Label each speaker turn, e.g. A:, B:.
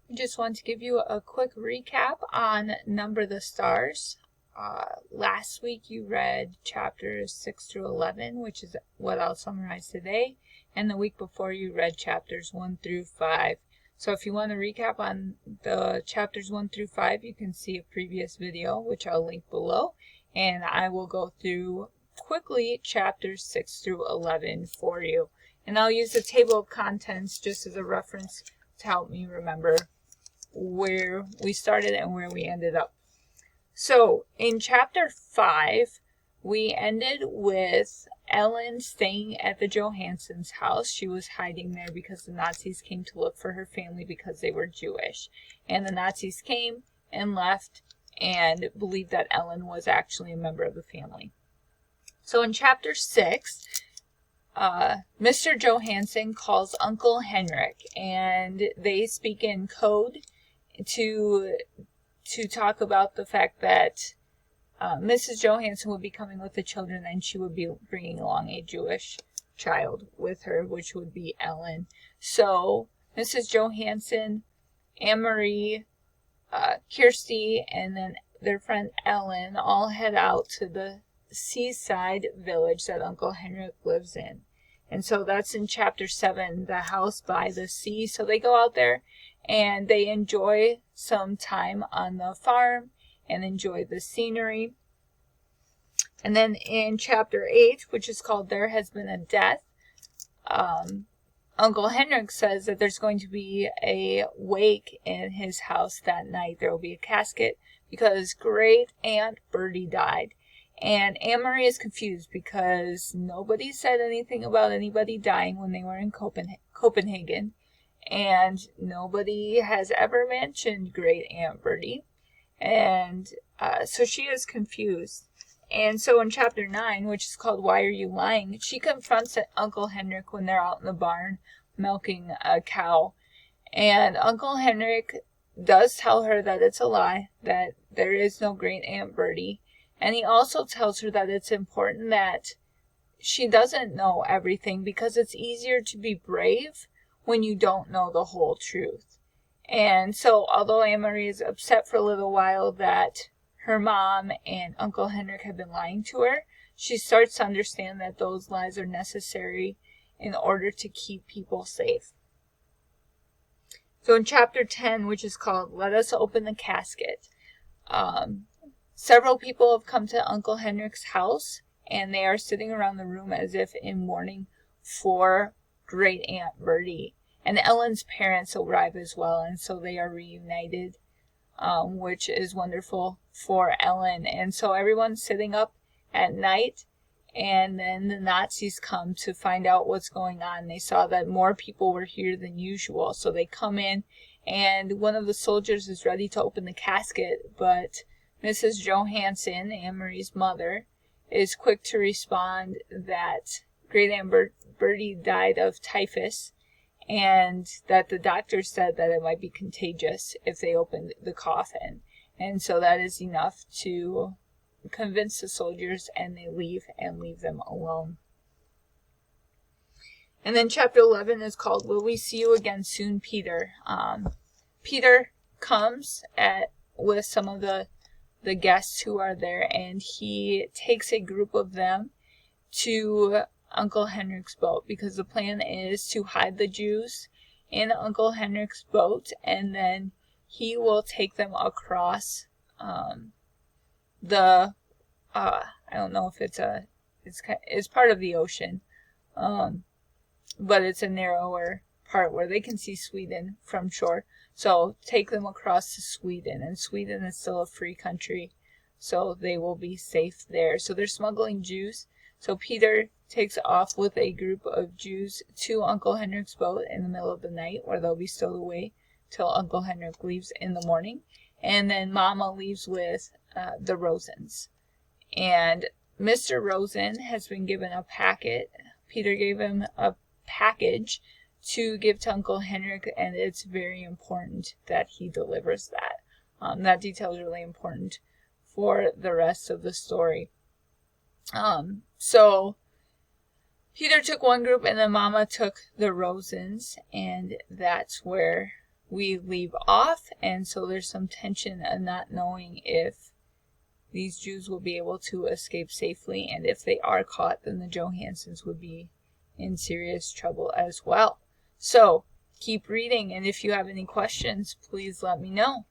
A: I just want to give you a quick recap on Number the Stars. Last week you read chapters 6 through 11, which is what I'll summarize today. And the week before you read chapters 1 through 5. So if you want to recap on the chapters 1 through 5, you can see a previous video, which I'll link below. And I will go through quickly chapters 6 through 11 for you. And I'll use the table of contents just as a reference to help me remember where we started and where we ended up. So in chapter 5, we ended with Ellen staying at the Johanssons' house. She was hiding there because the Nazis came to look for her family because they were Jewish. And the Nazis came and left and believed that Ellen was actually a member of the family. So in chapter 6, Mr. Johansson calls Uncle Henrik, and they speak in code to talk about the fact that Mrs. Johansson would be coming with the children, and she would be bringing along a Jewish child with her, which would be Ellen. So Mrs. Johansson, Anne-Marie, Kirsty, and then their friend Ellen all head out to the seaside village that Uncle Henrik lives in. And so that's in chapter 7, the house by the sea. So they go out there and they enjoy some time on the farm and enjoy the scenery. And then in chapter 8, which is called There Has Been a Death, Uncle Henrik says that there's going to be a wake in his house that night. There will be a casket because Great Aunt Bertie died. And Anne-Marie is confused because nobody said anything about anybody dying when they were in Copenhagen. And nobody has ever mentioned Great Aunt Bertie. And so she is confused. And so in chapter 9, which is called Why Are You Lying?, she confronts Uncle Henrik when they're out in the barn milking a cow. And Uncle Henrik does tell her that it's a lie, that there is no Great Aunt Bertie. And he also tells her that it's important that she doesn't know everything because it's easier to be brave when you don't know the whole truth. And so although Anne-Marie is upset for a little while that her mom and Uncle Henrik have been lying to her, she starts to understand that those lies are necessary in order to keep people safe. So in chapter 10, which is called Let Us Open the Casket, several people have come to Uncle Henrik's house, and they are sitting around the room as if in mourning for Great Aunt Bertie. And Ellen's parents arrive as well, and so they are reunited, which is wonderful for Ellen. And so everyone's sitting up at night, and then the Nazis come to find out what's going on. They saw that more people were here than usual, so they come in, and one of the soldiers is ready to open the casket, but Mrs. Johansson, Anne-Marie's mother, is quick to respond that Great Aunt Bertie died of typhus and that the doctor said that it might be contagious if they opened the coffin. And so that is enough to convince the soldiers, and they leave them alone. And then chapter 11 is called Will We See You Again Soon, Peter? Peter comes with some of the guests who are there, and he takes a group of them to Uncle Henrik's boat because the plan is to hide the Jews in Uncle Henrik's boat, and then he will take them across I don't know if it's part of the ocean, but it's a narrower part where they can see Sweden from shore. So take them across to Sweden, and Sweden is still a free country, so they will be safe there. So they're smuggling Jews. So Peter takes off with a group of Jews to Uncle Henrik's boat in the middle of the night, where they'll be stowed away till Uncle Henrik leaves in the morning. And then Mama leaves with the Rosens. And Mr. Rosen has been given a packet. Peter gave him a package to give to Uncle Henrik, and it's very important that he delivers that. That detail is really important for the rest of the story. So Peter took one group, and then Mama took the Rosens, and that's where we leave off, and so there's some tension in not knowing if these Jews will be able to escape safely, and if they are caught, then the Johansons would be in serious trouble as well. So keep reading, and if you have any questions, please let me know.